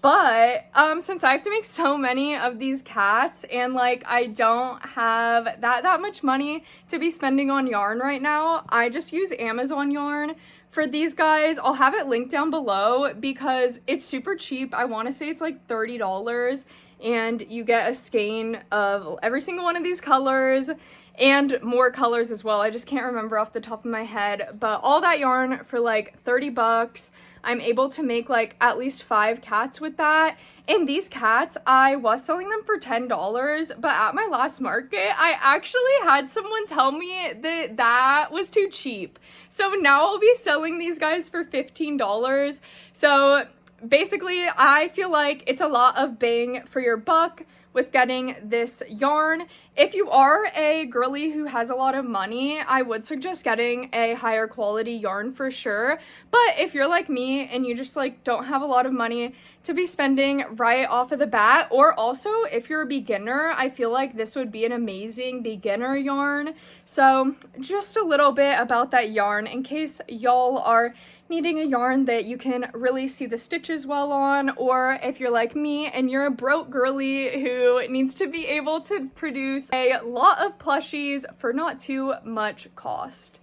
But since I have to make so many of these cats and like I don't have that much money to be spending on yarn right now, I just use Amazon yarn for these guys. I'll have it linked down below because it's super cheap. I want to say it's like $30 and you get a skein of every single one of these colors and more colors as well. I just can't remember off the top of my head, but all that yarn for like 30 bucks. I'm able to make like at least 5 cats with that. And these cats, I was selling them for $10, but at my last market, I actually had someone tell me that that was too cheap. So now I'll be selling these guys for $15. So basically, I feel like it's a lot of bang for your buck with getting this yarn. If you are a girly who has a lot of money, I would suggest getting a higher quality yarn for sure. But if you're like me and you just like don't have a lot of money to be spending right off of the bat, or also if you're a beginner, I feel like this would be an amazing beginner yarn. So just a little bit about that yarn in case y'all are needing a yarn that you can really see the stitches well on, or if you're like me and you're a broke girly who needs to be able to produce a lot of plushies for not too much cost.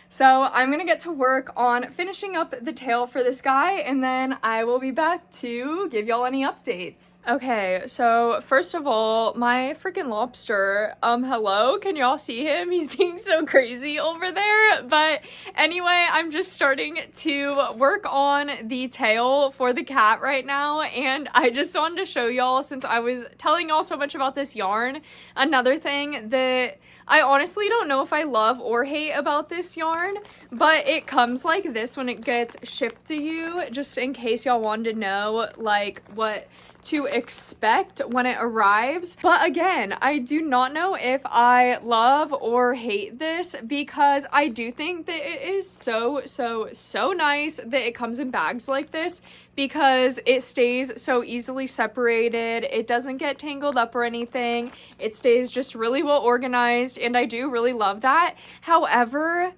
So I'm gonna get to work on finishing up the tail for this guy, and then I will be back to give y'all any updates. Okay, so first of all, my freaking lobster, hello, can y'all see him? He's being so crazy over there. But anyway, I'm just starting to work on the tail for the cat right now, and I just wanted to show y'all, since I was telling y'all so much about this yarn, another thing that I honestly don't know if I love or hate about this yarn, but it comes like this when it gets shipped to you, just in case y'all wanted to know like what to expect when it arrives. But again, I do not know if I love or hate this, because I do think that it is so nice that it comes in bags like this, because it stays so easily separated. It doesn't get tangled up or anything. It stays just really well organized, and I do really love that. However,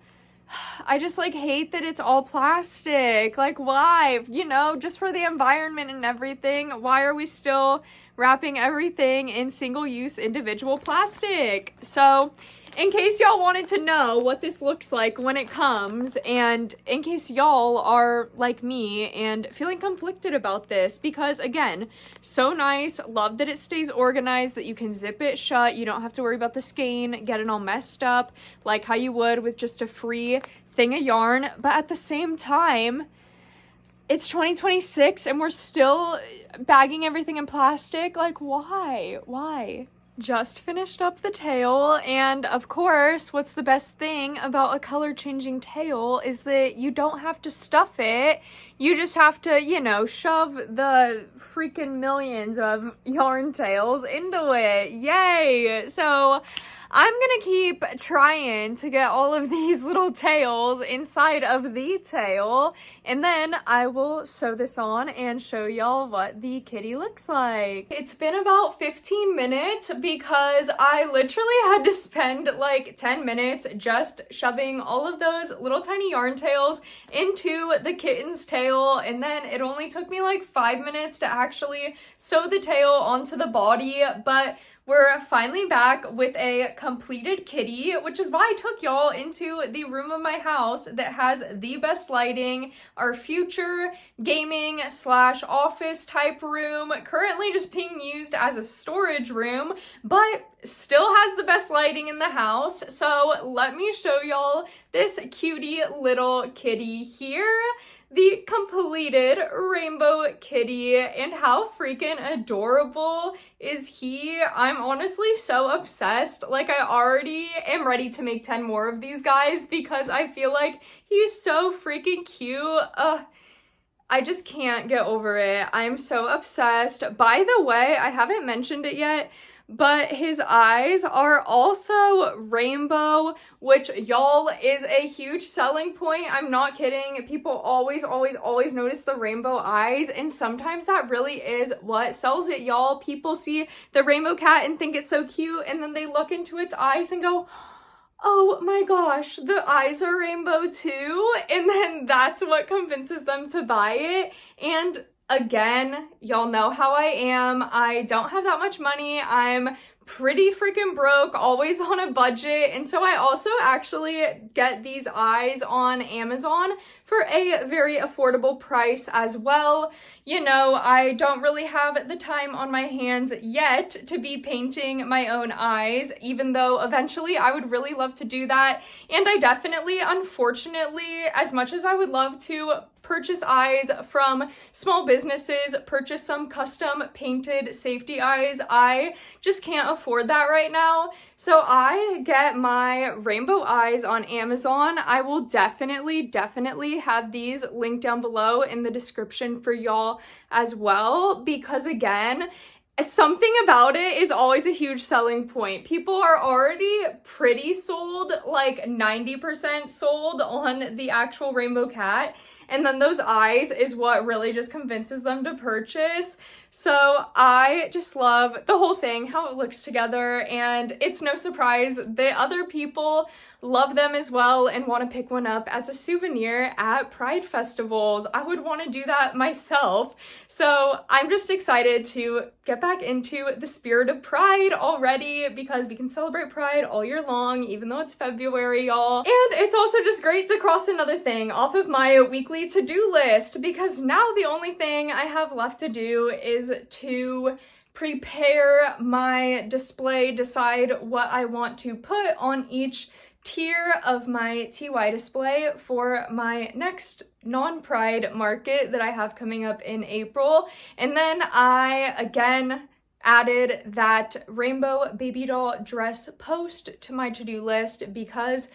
I just like hate that it's all plastic. Like, why? You know, just for the environment and everything, why are we still wrapping everything in single-use individual plastic? So in case y'all wanted to know what this looks like when it comes, and in case y'all are like me and feeling conflicted about this, because again, so nice, love that it stays organized, that you can zip it shut, you don't have to worry about the skein getting all messed up like how you would with just a free thing of yarn. But at the same time, it's 2026 and we're still bagging everything in plastic. Like, why? Just finished up the tail, and of course, what's the best thing about a color changing tail is that you don't have to stuff it. You just have to, you know, shove the freaking millions of yarn tails into it. Yay! So I'm gonna keep trying to get all of these little tails inside of the tail, and then I will sew this on and show y'all what the kitty looks like. It's been about 15 minutes because I literally had to spend like 10 minutes just shoving all of those little tiny yarn tails into the kitten's tail, and then it only took me like 5 minutes to actually sew the tail onto the body. But we're finally back with a completed kitty, which is why I took y'all into the room of my house that has the best lighting, our future gaming slash office type room, currently just being used as a storage room, but still has the best lighting in the house. So let me show y'all this cutie little kitty here. The completed rainbow kitty, and how freaking adorable is he? I'm honestly so obsessed. Like, I already am ready to make 10 more of these guys because I feel like he's so freaking cute. I just can't get over it. I'm so obsessed. By the way, I haven't mentioned it yet, but his eyes are also rainbow, which y'all is a huge selling point. I'm not kidding. People always notice the rainbow eyes, and sometimes that really is what sells it, y'all. People see the rainbow cat and think it's so cute, and then they look into its eyes and go, oh my gosh, the eyes are rainbow too, and then that's what convinces them to buy it. And again, y'all know how I am. I don't have that much money. I'm pretty freaking broke, always on a budget. And so I also actually get these eyes on Amazon for a very affordable price as well. You know, I don't really have the time on my hands yet to be painting my own eyes, even though eventually I would really love to do that. And I definitely, unfortunately, as much as I would love to purchase eyes from small businesses, purchase some custom painted safety eyes, I just can't afford that right now. So I get my rainbow eyes on Amazon. I will definitely have these linked down below in the description for y'all as well, because again, something about it is always a huge selling point. People are already pretty sold, like 90% sold on the actual rainbow cat. And then those eyes is what really just convinces them to purchase. So I just love the whole thing, how it looks together, and it's no surprise that other people love them as well and want to pick one up as a souvenir at Pride festivals. I would want to do that myself. So I'm just excited to get back into the spirit of Pride already, because we can celebrate Pride all year long, even though it's February, y'all. And it's also just great to cross another thing off of my weekly to-do list, because now the only thing I have left to do is to prepare my display, decide what I want to put on each tier of my TY display for my next non-Pride market that I have coming up in April. And then I again added that rainbow baby doll dress post to my to-do list, because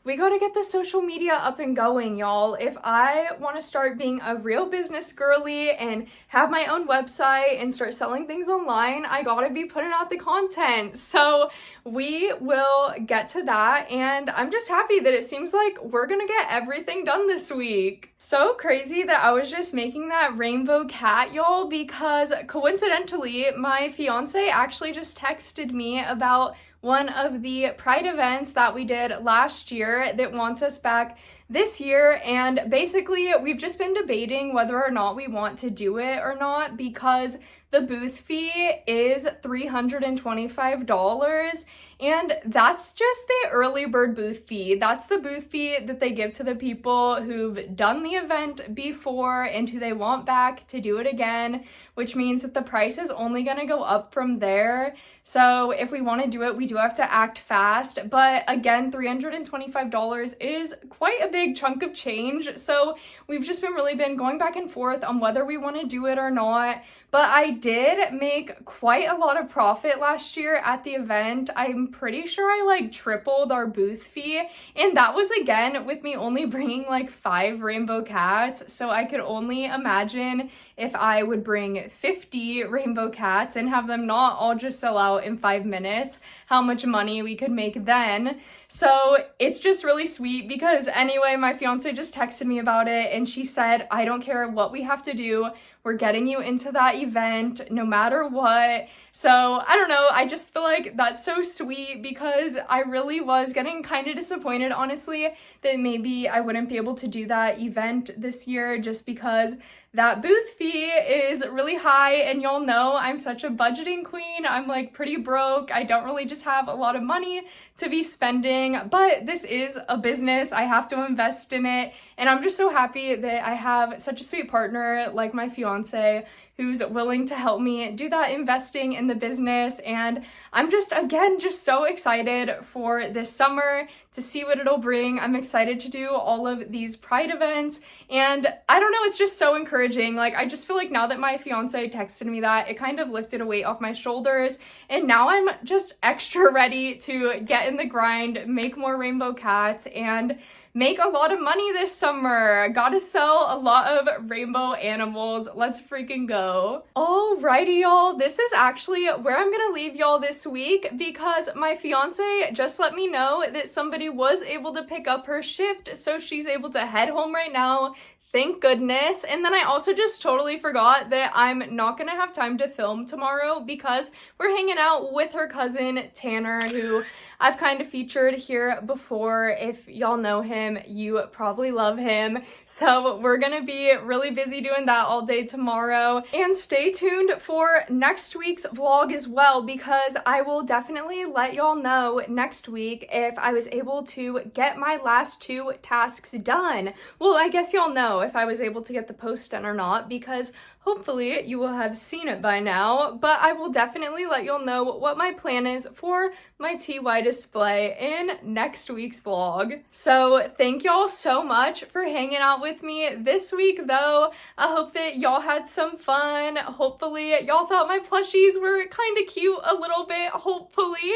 we gotta get the social media up and going, y'all. If I want to start being a real business girly and have my own website and start selling things online, I gotta be putting out the content. So we will get to that, and I'm just happy that it seems like we're gonna get everything done this week. So crazy that I was just making that rainbow cat, y'all, because coincidentally, my fiance actually just texted me about one of the Pride events that we did last year that wants us back this year, and basically we've just been debating whether or not we want to do it or not, because the booth fee is $325, and that's just the early bird booth fee. That's the booth fee that they give to the people who've done the event before and who they want back to do it again, which means that the price is only going to go up from there. So if we want to do it, we do have to act fast. But again, $325 is quite a big chunk of change. So we've just really been going back and forth on whether we want to do it or not. But I did make quite a lot of profit last year at the event. I'm I'm pretty sure I like tripled our booth fee, and that was again with me only bringing like 5 rainbow cats. So I could only imagine if I would bring 50 rainbow cats and have them not all just sell out in 5 minutes, how much money we could make then. So it's just really sweet because anyway, my fiance just texted me about it and she said, I don't care what we have to do, we're getting you into that event no matter what. So I don't know, I just feel like that's so sweet because I really was getting kind of disappointed, honestly, that maybe I wouldn't be able to do that event this year just because that booth fee is really high, and y'all know I'm such a budgeting queen. I'm like pretty broke. I don't really just have a lot of money to be spending, but this is a business. I have to invest in it, and I'm just so happy that I have such a sweet partner like my fiance who's willing to help me do that investing in the business. And I'm just, again, just so excited for this summer to see what it'll bring. I'm excited to do all of these Pride events, and I don't know, it's just so encouraging. Like, I just feel like now that my fiance texted me that, it kind of lifted a weight off my shoulders, and now I'm just extra ready to get in the grind, make more rainbow cats, and make a lot of money this summer. Gotta sell a lot of rainbow animals. Let's freaking go. Alrighty, y'all. This is actually where I'm gonna leave y'all this week because my fiance just let me know that somebody was able to pick up her shift, so she's able to head home right now. Thank goodness. And then I also just totally forgot that I'm not gonna have time to film tomorrow because we're hanging out with her cousin Tanner, who I've kind of featured here before. If y'all know him, you probably love him. So we're gonna be really busy doing that all day tomorrow. And stay tuned for next week's vlog as well, because I will definitely let y'all know next week if I was able to get my last 2 tasks done. Well, I guess y'all know if I was able to get the post done or not, because hopefully you will have seen it by now, but I will definitely let y'all know what my plan is for my TY display in next week's vlog. So thank y'all so much for hanging out with me this week though. I hope that y'all had some fun. Hopefully y'all thought my plushies were kind of cute a little bit, hopefully.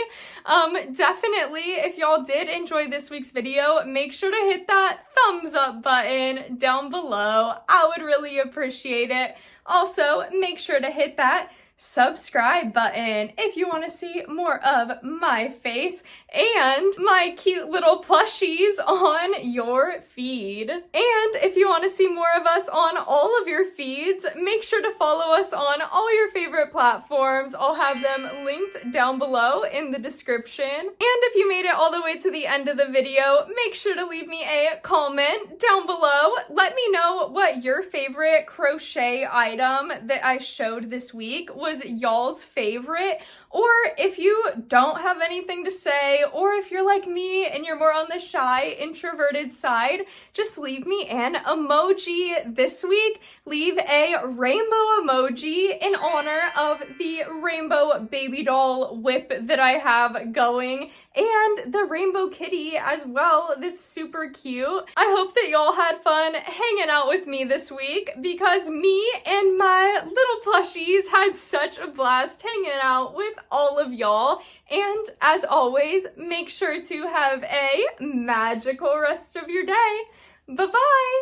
Definitely, if y'all did enjoy this week's video, make sure to hit that thumbs up button down below. I would really appreciate it. Also, make sure to hit that subscribe button if you want to see more of my face and my cute little plushies on your feed. And if you want to see more of us on all of your feeds, make sure to follow us on all your favorite platforms. I'll have them linked down below in the description. And if you made it all the way to the end of the video, make sure to leave me a comment down below. Let me know what your favorite crochet item that I showed this week was y'all's favorite, or if you don't have anything to say, or if you're like me and you're more on the shy, introverted side, just leave me an emoji this week. Leave a rainbow emoji in honor of the rainbow baby doll whip that I have going, and the rainbow kitty as well that's super cute. I hope that y'all had fun hanging out with me this week, because me and my little plushies had such a blast hanging out with all of y'all. And as always, make sure to have a magical rest of your day. Bye-bye!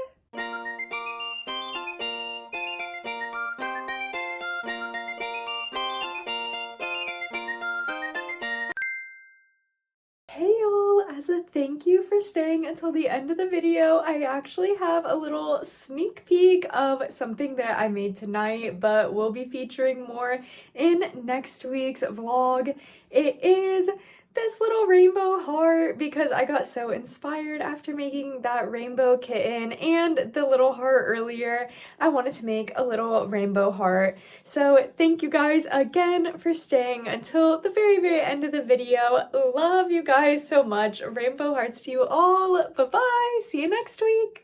Hey y'all, as a thank you for staying until the end of the video, I actually have a little sneak peek of something that I made tonight, but we'll be featuring more in next week's vlog. It is this little rainbow heart because I got so inspired after making that rainbow kitten and the little heart earlier. I wanted to make a little rainbow heart. So thank you guys again for staying until the very, very end of the video. Love you guys so much. Rainbow hearts to you all. Bye-bye. See you next week.